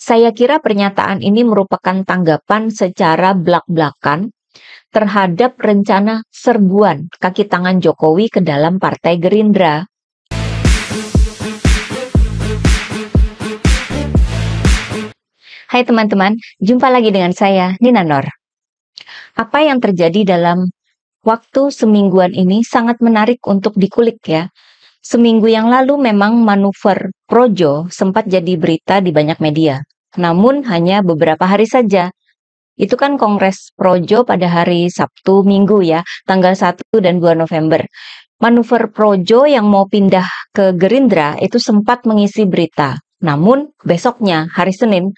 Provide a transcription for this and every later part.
Saya kira pernyataan ini merupakan tanggapan secara blak-blakan terhadap rencana serbuan kaki tangan Jokowi ke dalam Partai Gerindra. Hai teman-teman, jumpa lagi dengan saya, Nina Nor. Apa yang terjadi dalam waktu semingguan ini sangat menarik untuk dikulik ya. Seminggu yang lalu memang manuver Projo sempat jadi berita di banyak media. Namun hanya beberapa hari saja. Itu kan Kongres Projo pada hari Sabtu Minggu ya, tanggal 1 dan 2 November. Manuver Projo yang mau pindah ke Gerindra itu sempat mengisi berita. Namun besoknya, hari Senin,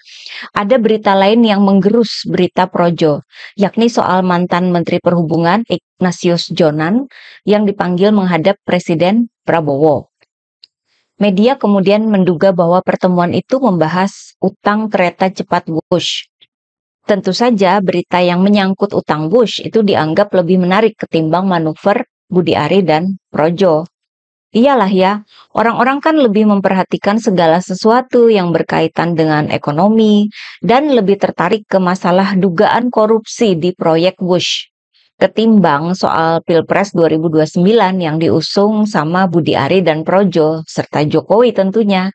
ada berita lain yang menggerus berita Projo, yakni soal mantan Menteri Perhubungan Ignatius Jonan yang dipanggil menghadap Presiden Prabowo. Media kemudian menduga bahwa pertemuan itu membahas utang kereta cepat Wush. Tentu saja berita yang menyangkut utang Wush itu dianggap lebih menarik ketimbang manuver Budi Ari dan Projo. Iyalah ya, orang-orang kan lebih memperhatikan segala sesuatu yang berkaitan dengan ekonomi dan lebih tertarik ke masalah dugaan korupsi di proyek Wush ketimbang soal Pilpres 2029 yang diusung sama Budi Ari dan Projo serta Jokowi tentunya.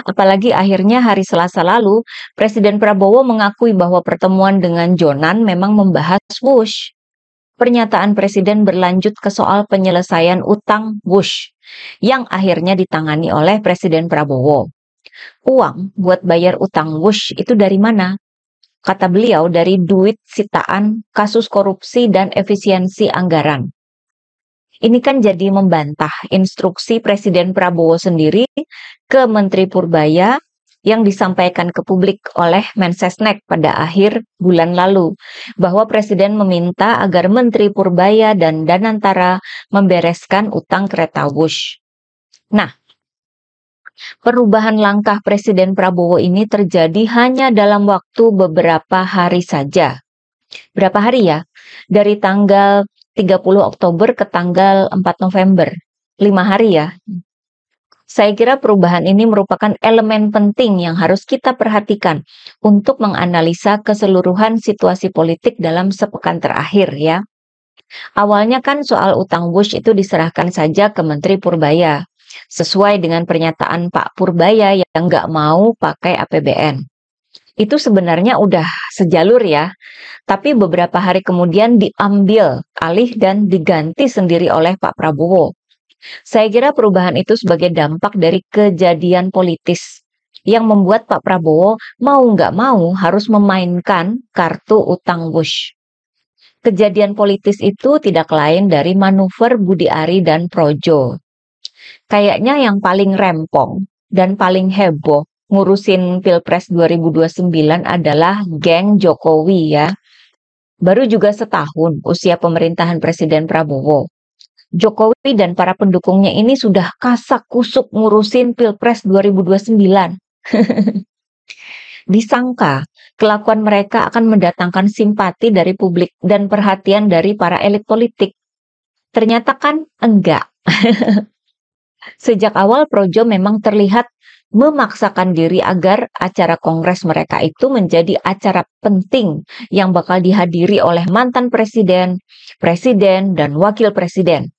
Apalagi akhirnya hari Selasa lalu, Presiden Prabowo mengakui bahwa pertemuan dengan Jonan memang membahas Wush. Pernyataan Presiden berlanjut ke soal penyelesaian utang Wush yang akhirnya ditangani oleh Presiden Prabowo. Uang buat bayar utang Wush itu dari mana? Kata beliau dari duit sitaan kasus korupsi dan efisiensi anggaran. Ini kan jadi membantah instruksi Presiden Prabowo sendiri ke Menteri Purbaya yang disampaikan ke publik oleh Mensesnek pada akhir bulan lalu, bahwa Presiden meminta agar Menteri Purbaya dan Danantara membereskan utang kereta Wush. Nah, perubahan langkah Presiden Prabowo ini terjadi hanya dalam waktu beberapa hari saja. Berapa hari ya? Dari tanggal 30 Oktober ke tanggal 4 November. 5 hari ya. Saya kira perubahan ini merupakan elemen penting yang harus kita perhatikan untuk menganalisa keseluruhan situasi politik dalam sepekan terakhir ya. Awalnya kan soal utang Wush itu diserahkan saja ke Menteri Purbaya, sesuai dengan pernyataan Pak Purbaya yang nggak mau pakai APBN. Itu sebenarnya udah sejalur ya, tapi beberapa hari kemudian diambil alih dan diganti sendiri oleh Pak Prabowo. Saya kira perubahan itu sebagai dampak dari kejadian politis yang membuat Pak Prabowo mau nggak mau harus memainkan kartu utang Wush. Kejadian politis itu tidak lain dari manuver Budi Ari dan Projo. Kayaknya yang paling rempong dan paling heboh ngurusin Pilpres 2029 adalah geng Jokowi ya. Baru juga setahun usia pemerintahan Presiden Prabowo. Jokowi dan para pendukungnya ini sudah kasak-kusuk ngurusin Pilpres 2029. Disangka kelakuan mereka akan mendatangkan simpati dari publik dan perhatian dari para elit politik. Ternyata kan enggak. Sejak awal Projo memang terlihat memaksakan diri agar acara kongres mereka itu menjadi acara penting yang bakal dihadiri oleh mantan presiden, presiden, dan wakil presiden.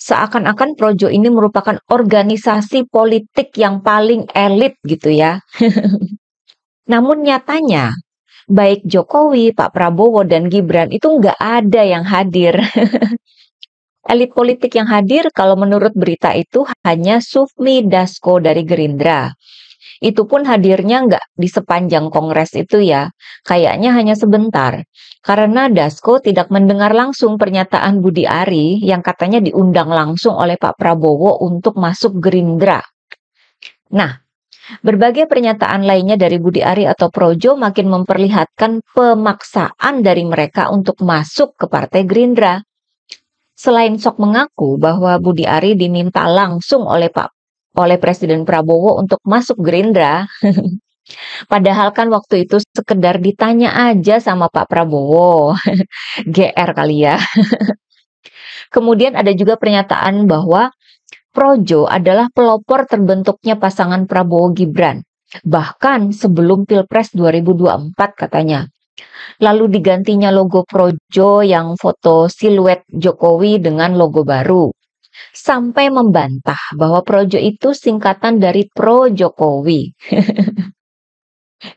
Seakan-akan Projo ini merupakan organisasi politik yang paling elit gitu ya. Namun nyatanya, baik Jokowi, Pak Prabowo, dan Gibran itu nggak ada yang hadir. Elit politik yang hadir kalau menurut berita itu hanya Sufmi Dasko dari Gerindra. Itu pun hadirnya nggak di sepanjang kongres itu ya, kayaknya hanya sebentar. Karena Dasko tidak mendengar langsung pernyataan Budi Ari yang katanya diundang langsung oleh Pak Prabowo untuk masuk Gerindra. Nah, berbagai pernyataan lainnya dari Budi Ari atau Projo makin memperlihatkan pemaksaan dari mereka untuk masuk ke Partai Gerindra. Selain sok mengaku bahwa Budi Ari diminta langsung oleh Presiden Prabowo untuk masuk Gerindra, padahal kan waktu itu sekedar ditanya aja sama Pak Prabowo, GR kali ya. Kemudian ada juga pernyataan bahwa Projo adalah pelopor terbentuknya pasangan Prabowo Gibran. Bahkan sebelum Pilpres 2024 katanya. Lalu digantinya logo Projo yang foto siluet Jokowi dengan logo baru. Sampai membantah bahwa Projo itu singkatan dari Pro Jokowi.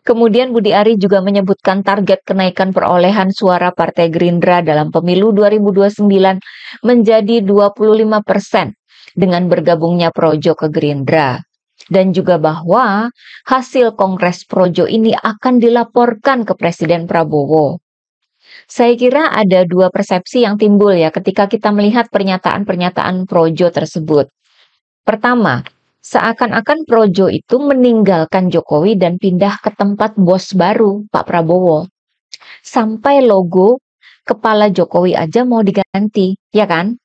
Kemudian Budi Ari juga menyebutkan target kenaikan perolehan suara Partai Gerindra dalam pemilu 2029 menjadi 25% dengan bergabungnya Projo ke Gerindra. Dan juga bahwa hasil Kongres Projo ini akan dilaporkan ke Presiden Prabowo. Saya kira ada dua persepsi yang timbul ya ketika kita melihat pernyataan-pernyataan Projo tersebut. Pertama, seakan-akan Projo itu meninggalkan Jokowi dan pindah ke tempat bos baru, Pak Prabowo. Sampai logo kepala Jokowi aja mau diganti, ya kan?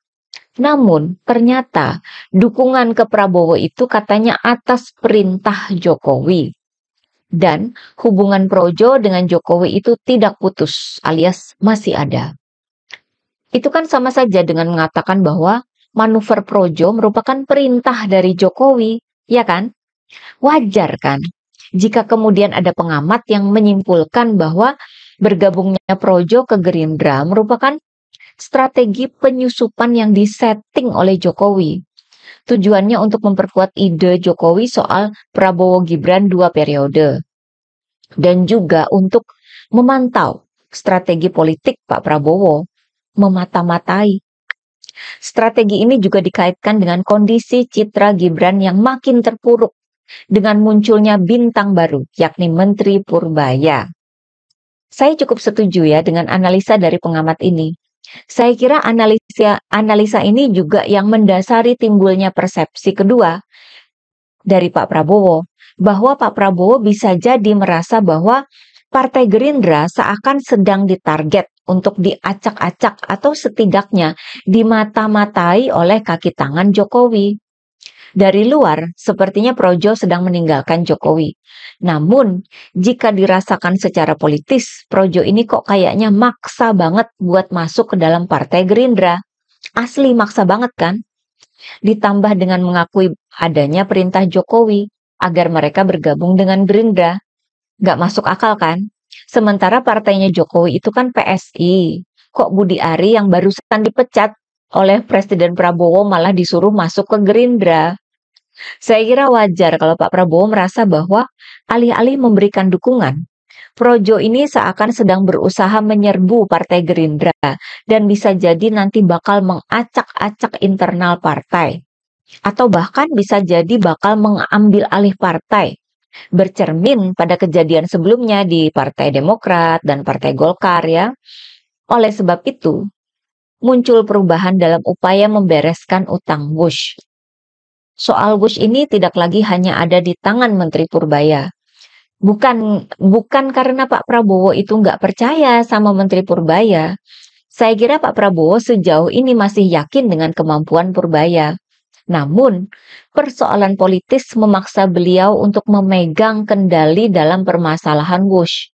Namun, ternyata dukungan ke Prabowo itu katanya atas perintah Jokowi. Dan hubungan Projo dengan Jokowi itu tidak putus, alias masih ada. Itu kan sama saja dengan mengatakan bahwa manuver Projo merupakan perintah dari Jokowi, ya kan? Wajar kan? Jika kemudian ada pengamat yang menyimpulkan bahwa bergabungnya Projo ke Gerindra merupakan strategi penyusupan yang disetting oleh Jokowi. Tujuannya untuk memperkuat ide Jokowi soal Prabowo Gibran 2 periode. Dan juga untuk memantau strategi politik Pak Prabowo, memata-matai. Strategi ini juga dikaitkan dengan kondisi citra Gibran yang makin terpuruk dengan munculnya bintang baru, yakni Menteri Purbaya. Saya cukup setuju ya dengan analisa dari pengamat ini. Saya kira analisa ini juga yang mendasari timbulnya persepsi kedua dari Pak Prabowo, bahwa Pak Prabowo bisa jadi merasa bahwa Partai Gerindra seakan sedang ditarget untuk diacak-acak atau setidaknya dimata-matai oleh kaki tangan Jokowi. Dari luar, sepertinya Projo sedang meninggalkan Jokowi. Namun, jika dirasakan secara politis, Projo ini kok kayaknya maksa banget buat masuk ke dalam Partai Gerindra. Asli maksa banget kan? Ditambah dengan mengakui adanya perintah Jokowi agar mereka bergabung dengan Gerindra. Gak masuk akal kan? Sementara partainya Jokowi itu kan PSI. Kok Budi Ari yang barusan dipecat oleh Presiden Prabowo malah disuruh masuk ke Gerindra? Saya kira wajar kalau Pak Prabowo merasa bahwa alih-alih memberikan dukungan, Projo ini seakan sedang berusaha menyerbu Partai Gerindra dan bisa jadi nanti bakal mengacak-acak internal partai. Atau bahkan bisa jadi bakal mengambil alih partai, bercermin pada kejadian sebelumnya di Partai Demokrat dan Partai Golkar ya. Oleh sebab itu, muncul perubahan dalam upaya membereskan utang Wush. Soal Wush ini tidak lagi hanya ada di tangan Menteri Purbaya. Bukan karena Pak Prabowo itu nggak percaya sama Menteri Purbaya. Saya kira Pak Prabowo sejauh ini masih yakin dengan kemampuan Purbaya. Namun, persoalan politis memaksa beliau untuk memegang kendali dalam permasalahan Wush.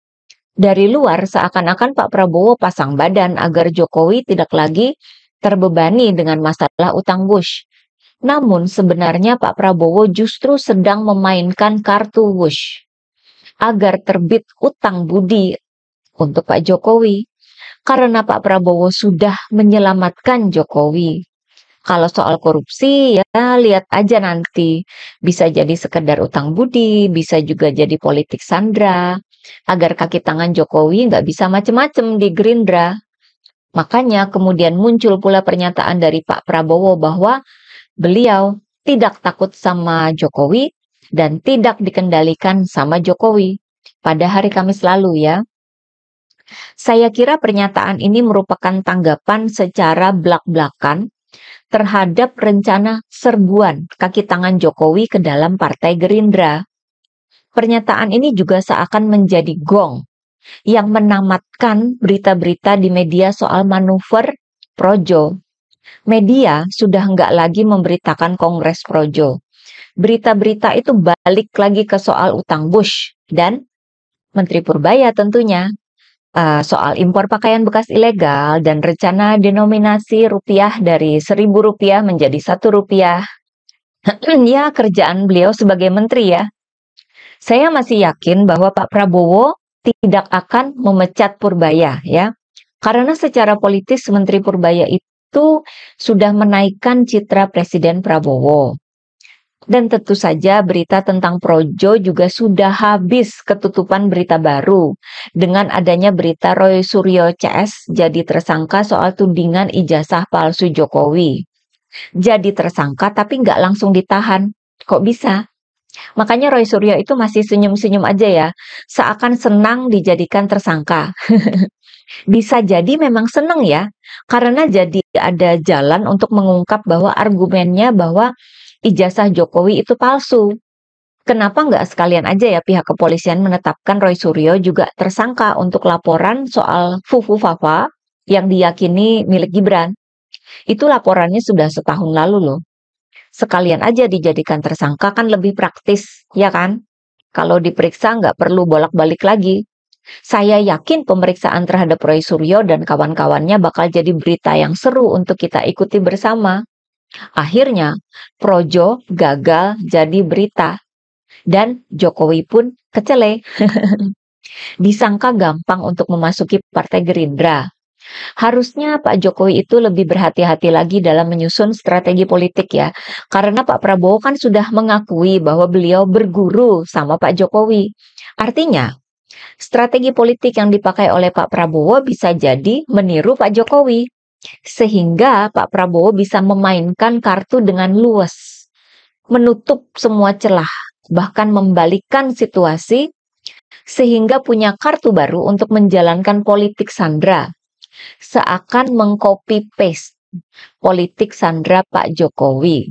Dari luar, seakan-akan Pak Prabowo pasang badan agar Jokowi tidak lagi terbebani dengan masalah utang Wush. Namun, sebenarnya Pak Prabowo justru sedang memainkan kartu Wush agar terbit utang budi untuk Pak Jokowi. Karena Pak Prabowo sudah menyelamatkan Jokowi. Kalau soal korupsi ya lihat aja nanti. Bisa jadi sekedar utang budi, bisa juga jadi politik sandra. Agar kaki tangan Jokowi nggak bisa macem-macem di Gerindra. Makanya kemudian muncul pula pernyataan dari Pak Prabowo bahwa beliau tidak takut sama Jokowi dan tidak dikendalikan sama Jokowi. Pada hari Kamis lalu ya. Saya kira pernyataan ini merupakan tanggapan secara blak-blakan terhadap rencana serbuan kaki tangan Jokowi ke dalam Partai Gerindra. Pernyataan ini juga seakan menjadi gong yang menamatkan berita-berita di media soal manuver Projo. Media sudah nggak lagi memberitakan Kongres Projo. Berita-berita itu balik lagi ke soal utang Wush dan Menteri Purbaya tentunya. Soal impor pakaian bekas ilegal dan rencana denominasi rupiah dari Rp1.000 menjadi Rp1. Ya, kerjaan beliau sebagai menteri ya. Saya masih yakin bahwa Pak Prabowo tidak akan memecat Purbaya ya. Karena secara politis Menteri Purbaya itu sudah menaikkan citra Presiden Prabowo. Dan tentu saja berita tentang Projo juga sudah habis ketutupan berita baru dengan adanya berita Roy Suryo CS jadi tersangka soal tudingan ijazah palsu Jokowi. Jadi tersangka tapi nggak langsung ditahan. Kok bisa? Makanya Roy Suryo itu masih senyum-senyum aja ya, seakan senang dijadikan tersangka. Bisa jadi memang senang ya, karena jadi ada jalan untuk mengungkap bahwa argumennya bahwa ijazah Jokowi itu palsu. Kenapa nggak sekalian aja ya pihak kepolisian menetapkan Roy Suryo juga tersangka untuk laporan soal Fufu Fafa yang diyakini milik Gibran. Itu laporannya sudah setahun lalu loh. Sekalian aja dijadikan tersangka kan lebih praktis, ya kan? Kalau diperiksa nggak perlu bolak-balik lagi. Saya yakin pemeriksaan terhadap Roy Suryo dan kawan-kawannya bakal jadi berita yang seru untuk kita ikuti bersama. Akhirnya, Projo gagal jadi berita. Dan Jokowi pun kecele. Disangka gampang untuk memasuki Partai Gerindra. Harusnya Pak Jokowi itu lebih berhati-hati lagi dalam menyusun strategi politik ya. Karena Pak Prabowo kan sudah mengakui bahwa beliau berguru sama Pak Jokowi. Artinya, strategi politik yang dipakai oleh Pak Prabowo bisa jadi meniru Pak Jokowi. Sehingga Pak Prabowo bisa memainkan kartu dengan luas. Menutup semua celah. Bahkan membalikkan situasi sehingga punya kartu baru untuk menjalankan politik sandra. Seakan mengcopy paste politik sandra Pak Jokowi.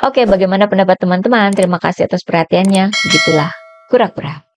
Oke, bagaimana pendapat teman-teman? Terima kasih atas perhatiannya. Begitulah kura-kura.